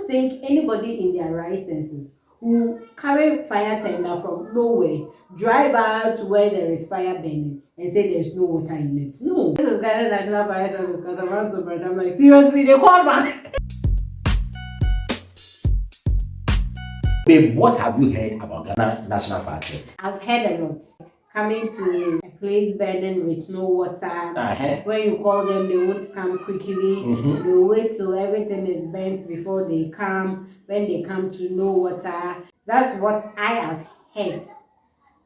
don't think anybody in their right senses will carry fire tender from nowhere, drive out to where there is fire burning, and say there's no water in it. No. This is Ghana National Fire Service because I'm so bad. I'm like, seriously, they called back. Babe, what have you heard about Ghana National Fire Service? I've heard a lot. Coming to a place burning with no water. When you call them, they won't come quickly. They wait till everything is burnt before they come. When they come to no water. That's what I have heard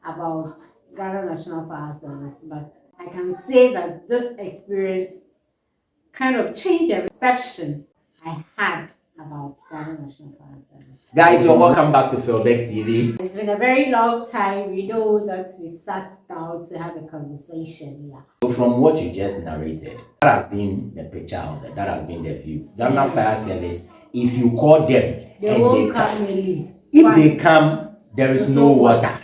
about Ghana National Fire Service. But I can say that this experience kind of changed the perception I had about Ghana National Fire Service. Guys, you're welcome back to Philbeck TV. It's been a very long time. We know that we sat down to have a conversation. Yeah. So from what you just narrated, that has been the picture out there. That has been the view. Ghana Fire Service, if you call them, they won't come really. If they come, there is no water.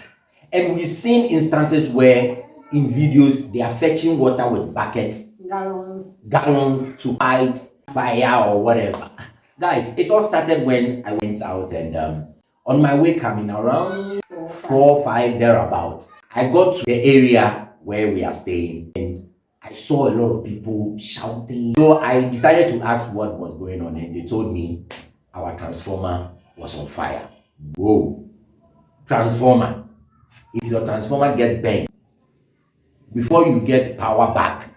And we've seen instances where in videos they are fetching water with buckets, gallons to fight fire or whatever. Guys, it all started when I went out and on my way coming around 4 5 thereabouts, I got to the area where we are staying and I saw a lot of people shouting. So I decided to ask what was going on and they told me our transformer was on fire. Whoa, transformer. If your transformer gets burned, before you get power back,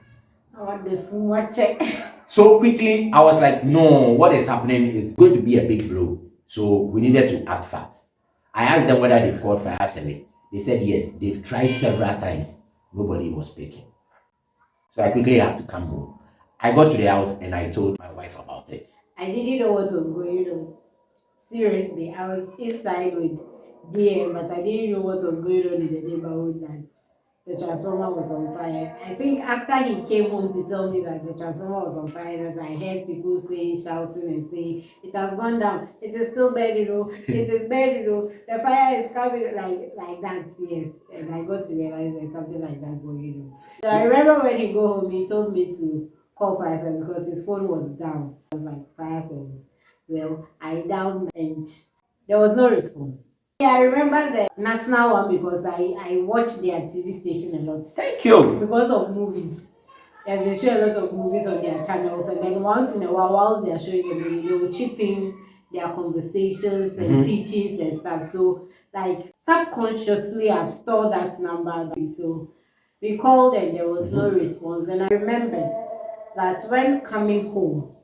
I want this one check. So quickly, I was like, no, what is happening is going to be a big blow. So we needed to act fast. I asked them whether they've called fire service. They said yes, they've tried several times. Nobody was speaking. So I quickly have to come home. I got to the house and I told my wife about it. I didn't know what was going on. Seriously, I was inside with DM, but I didn't know what was going on in the neighborhood that the transformer was on fire. I think after he came home to tell me that the transformer was on fire, I heard people saying, shouting and saying, it has gone down. It is still burning, it is burning, the fire is coming like that, yes. And I got to realize there's something like that going on. So I remember when he got home, he told me to call fire service because his phone was down. I was like, fire service. Well, I downed and there was no response. Yeah, I remember the national one because I watched their TV station a lot. Thank you. Because of movies. And they show a lot of movies on their channels. And then once in a while, while they are showing them, they will chip in their conversations and teachings and stuff. So, like, subconsciously, I've stored that number. So, we called and there was no response. And I remembered that when coming home,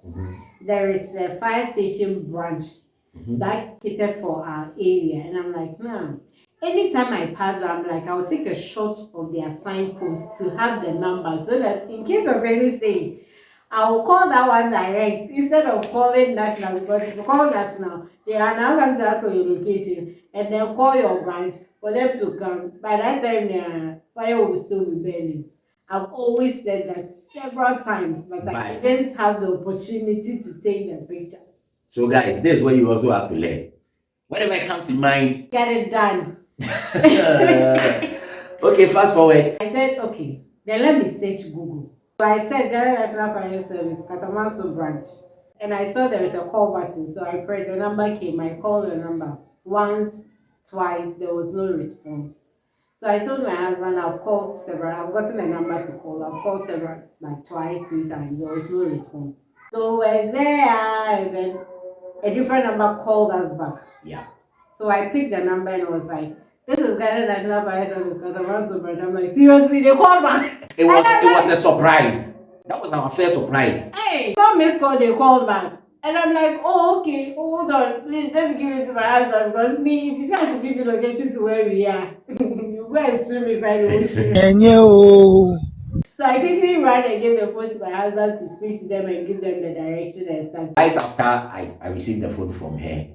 there is a fire station branch that caters for our area. And I'm like, nah. Anytime I pass by, I'm like, I'll take a shot of their signpost to have the number so that in case of anything, I will call that one direct instead of calling national. Because if you call national, they are now going to ask for your location and then call your branch for them to come. By that time, the fire will still be burning. I've always said that several times, but I didn't have the opportunity to take the picture. So guys, this is what you also have to learn. Whatever comes in mind, get it done. Okay, fast forward. I said, okay, then let me search Google. So I said Ghana National Fire Service, Katamanso branch. And I saw there is a call button. So I pressed, the number came. I called the number once, twice, there was no response. So I told my husband, I've called several, I've gotten a number to call. I've called several, like twice, 3 times. There was no response. So we're there, and then a different number called us back. Yeah. So I picked the number and I was like, this is Ghana National Fire Service because I'm so bad. I'm like, seriously, they called back. It was a surprise. That was our first surprise. Hey, some missed call, they called back. And I'm like, oh, okay, hold on. Please, let me give it to my husband because me, if you say I could give you location to where we are, you go and swim inside the ocean. So I quickly ran and gave the phone to my husband to speak to them and give them the direction and stuff. Right after I received the phone from her,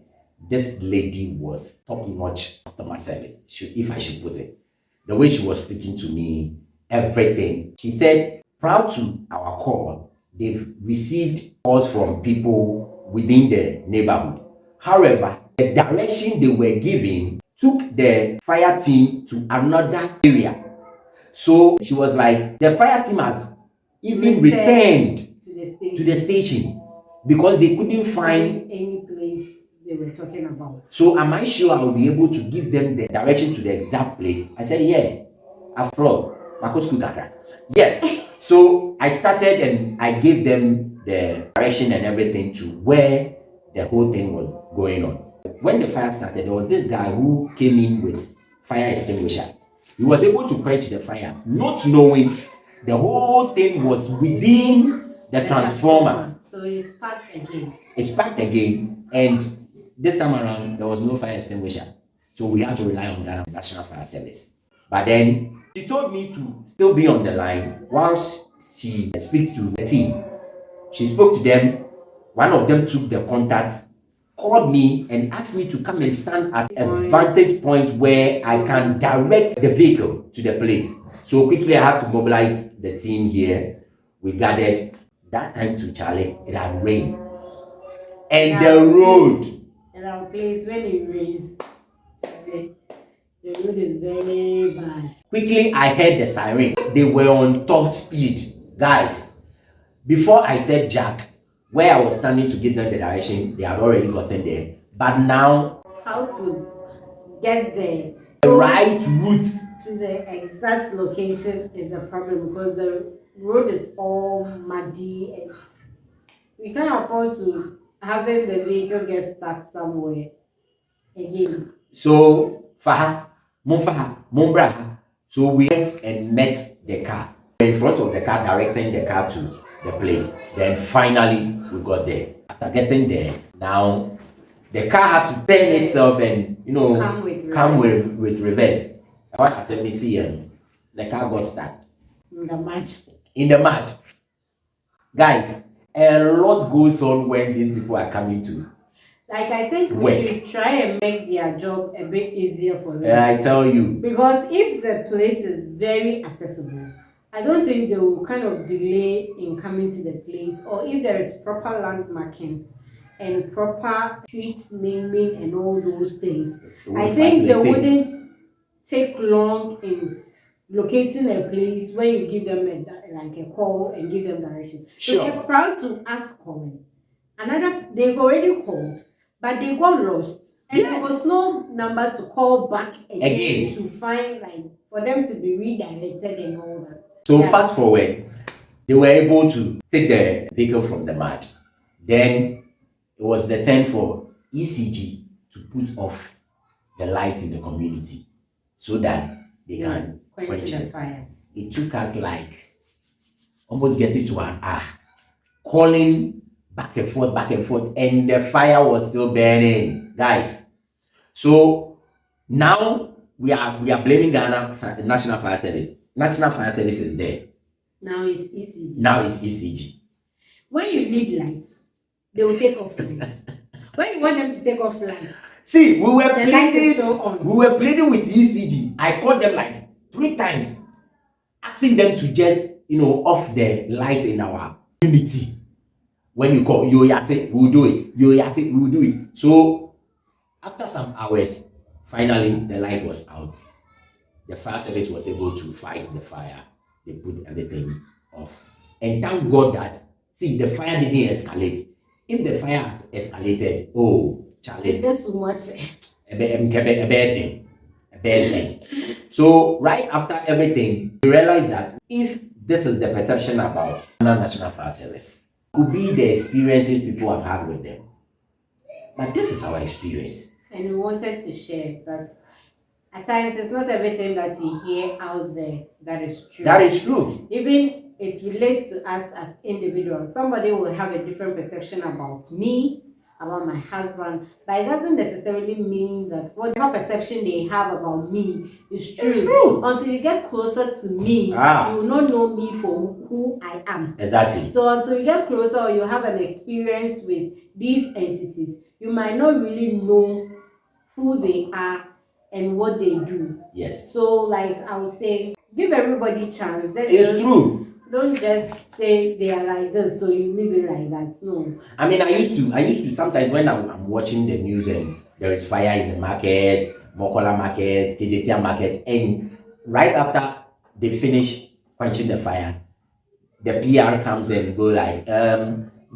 this lady was top-notch customer service, if I should put it. The way she was speaking to me, everything. She said, prior to our call, they've received calls from people within the neighborhood. However, the direction they were giving took the fire team to another area. So she was like, the fire team has even returned to the station. because they couldn't find any place they were talking about. So am I sure I will be able to give them the direction to the exact place? I said, yeah. After all, Marcos Kudaka. Yes. So I started and I gave them the direction and everything to where the whole thing was going on. When the fire started, there was this guy who came in with fire extinguisher. He was able to quench the fire, not knowing the whole thing was within the transformer. So it's packed again. It's packed again, and this time around there was no fire extinguisher, so we had to rely on Ghana National Fire Service. But then she told me to still be on the line whilst she speaks to the team. She spoke to them. One of them took the contact, called me, and asked me to come and stand at a vantage point where I can direct the vehicle to the place. So quickly, I have to mobilize the team here. We gathered. That time to Charlie, it had rained. And the road. In our place, when it rains, the road is very bad. Quickly, I heard the siren. They were on top speed. Guys, before I said Jack, where I was standing to give them the direction, they had already gotten there. But now, how to get there? The right route to the exact location is a problem because the road is all muddy and we can't afford to having the vehicle get stuck somewhere again. So so we went and met the car in front of the car, directing the car to the place. Then finally we got there. After getting there, now the car had to turn itself and come with reverse. What I said, the car got stuck in the mud. Guys, a lot goes on when these people are coming to. Like, I think we should try and make their job a bit easier for them. Yeah, I tell you. Because if the place is very accessible, I don't think they will kind of delay in coming to the place. Or if there is proper landmarking and proper street naming and all those things, I think they wouldn't take long in locating a place when you give them a call and give them direction. Sure. Because prior to us calling, they've already called, but they got lost. And there was no number to call back again to find, for them to be redirected and all that. So fast forward, they were able to take the vehicle from the mud. Then it was the turn for ECG to put off the light in the community so that they can quench the fire. It took us almost getting to an hour, calling back and forth, and the fire was still burning, guys. So now we are blaming Ghana National Fire Service. National Fire Service is there. Now it's ECG. When you need lights, they will take off lights. When you want them to take off lights, see, we were pleading with ECG. I called them 3 times, asking them to just off the light in our community. When you call Yoyate, we'll do it. Yoyate, we'll do it. So after some hours, finally the light was out. The fire service was able to fight the fire. They put everything off. And thank God that, the fire didn't escalate. If the fire has escalated, Charlie, that's so much. A bad thing. So right after everything, we realized that if this is the perception about National Fire Service, could be the experiences people have had with them. But this is our experience. And we wanted to share that at times it's not everything that you hear out there that is true. That is true. Even it relates to us as individuals. Somebody will have a different perception about me, about my husband, but it doesn't necessarily mean that whatever perception they have about me is true. It's true. Until you get closer to me, you will not know me for who I am. Exactly. So until you get closer or you have an experience with these entities, you might not really know who they are and what they do. Yes. So I would say, give everybody a chance. It's true. Don't just say they are like this, so you live it like that. No. I mean, I used to sometimes when I'm watching the news and there is fire in the market, Mokola market, KJTR market, and right after they finish quenching the fire, the PR comes and go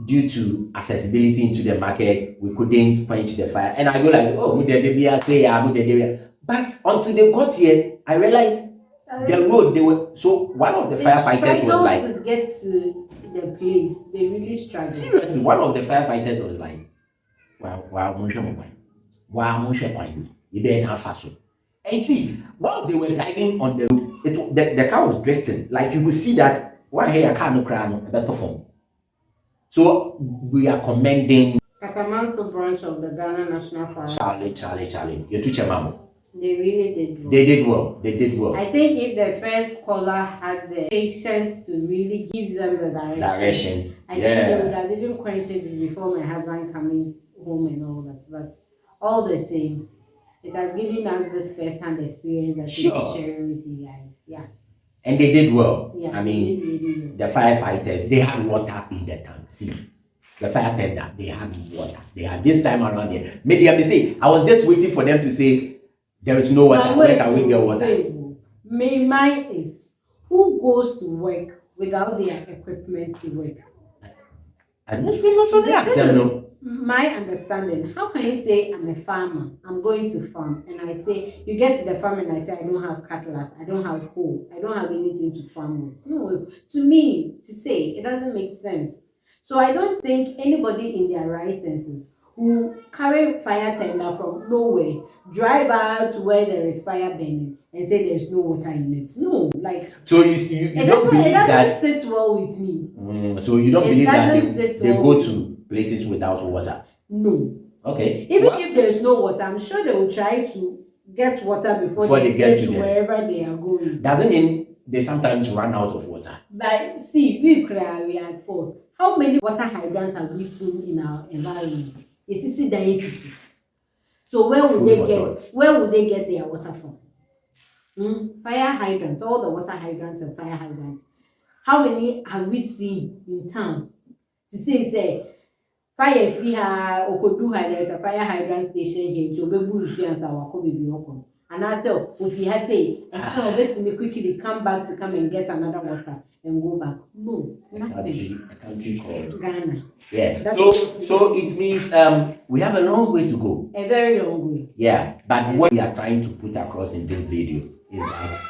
due to accessibility into the market, we couldn't quench the fire. And I go like, oh, but until they got here, I realized the road they were. So one of the firefighters was like, to get to the place. They really struggled. Seriously, one of the firefighters was like, wow, you better not fast. And see, once they were driving on the road, the car was drifting. Like you could see that one here a car no cry no better form. So we are commending Katamanso branch of the Ghana National Forest. Charlie. You teach mama. They really did well. They did well. I think if the first caller had the patience to really give them the direction, I think they would have even quenched it before my husband coming home and all that. But all the same, it has given us this first-hand experience that we're sharing with you guys. Yeah. And they did well. Yeah, I mean, really the firefighters, they had water in the tank. See, the fire tender, they had water. They had this time around here. Maybe I may say, I was just waiting for them to say, there is no water. Where can we get water? Mine is, who goes to work without their equipment to work? I don't know. So they ask them, no. My understanding, how can you say I'm a farmer, I'm going to farm, and I say, you get to the farm and I say I don't have cutlass, I don't have hoe, I don't have anything to farm with. No, to me, to say, it doesn't make sense. So I don't think anybody in their right senses who carry fire tender from nowhere, drive out to where there is fire burning and say there's no water in it. No, like... So you don't believe that... It doesn't sit well with me. So you don't believe that they go to places without water? No. Okay. Even if there's no water, I'm sure they will try to get water before they get to wherever they are going. Doesn't mean they sometimes run out of water. But see, we are at first. How many water hydrants have we seen in our environment? So where would they get their water from? Fire hydrants, all the water hydrants and fire hydrants. How many have we seen in town? To say fire free there's a fire hydrant station here to be and our and I said, if you have let me quickly come and get another water and go back. No, nothing. A country called Ghana. Yeah. So it means we have a long way to go. A very long way. Yeah. But what we are trying to put across in this video is that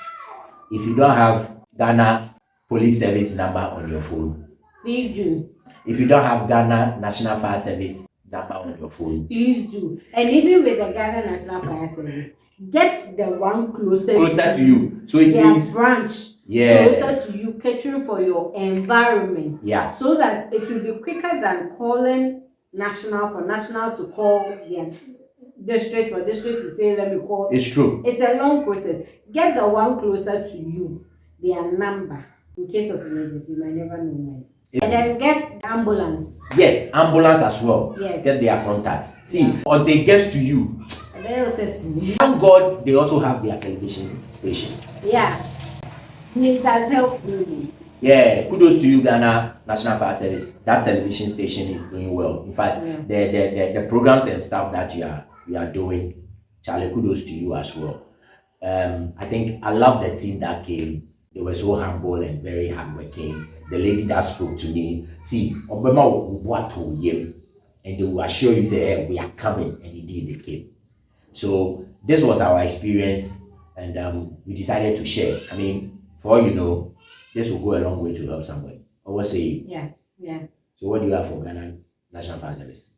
if you don't have Ghana Police Service number on your phone, please do. If you don't have Ghana National Fire Service number on your phone, please do. And even with the Ghana National Fire Service, get the one closer to you. So it means branch closer to you, catering for your environment. Yeah. So that it will be quicker than calling national to call the district for district to say let me call. It's true. It's a long process. Get the one closer to you, their number. In case of emergency, you might never know when. And then get the ambulance. Yes, ambulance as well. Yes. Get their contacts. See, until it gets to you. Thank God, they also have their television station. Yeah. It has helped me. Yeah, kudos to you, Ghana National Fire Service. That television station is doing well. In fact, the programs and stuff that you are doing, Charlie, kudos to you as well. I think I love the team that came. They were so humble and very hardworking. The lady that spoke to me, see, Obama what to you, and they will assure you, say, hey, we are coming, and indeed they came. So this was our experience, and we decided to share. I mean, for all you know, this will go a long way to help somebody. Or what say you? Yeah. So what do you have for Ghana National Fire Service?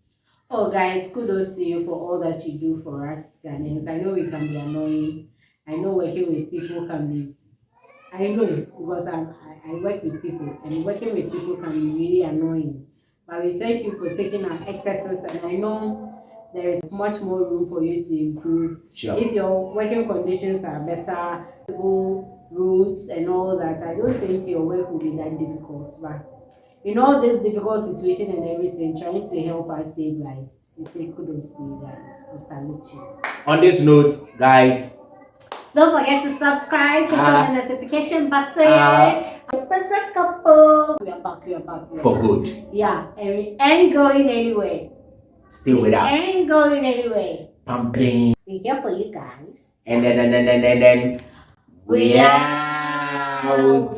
Oh, guys, kudos to you for all that you do for us Ghanaians. I know we can be annoying. I know working with people can be. I know because I work with people, and working with people can be really annoying. But we thank you for taking our excesses, and I know there is much more room for you to improve. Sure. If your working conditions are better, routes and all that, I don't think your work will be that difficult. But in all this difficult situation and everything, trying to help us save lives, we say kudos to you guys. We salute you. On this note, guys, don't forget to subscribe, click on the notification button. Couple. We are back. For good. Yeah, and we ain't going anywhere. Stay with us. Ain't going anywhere. Pumping. We're here for you guys. And then we are out.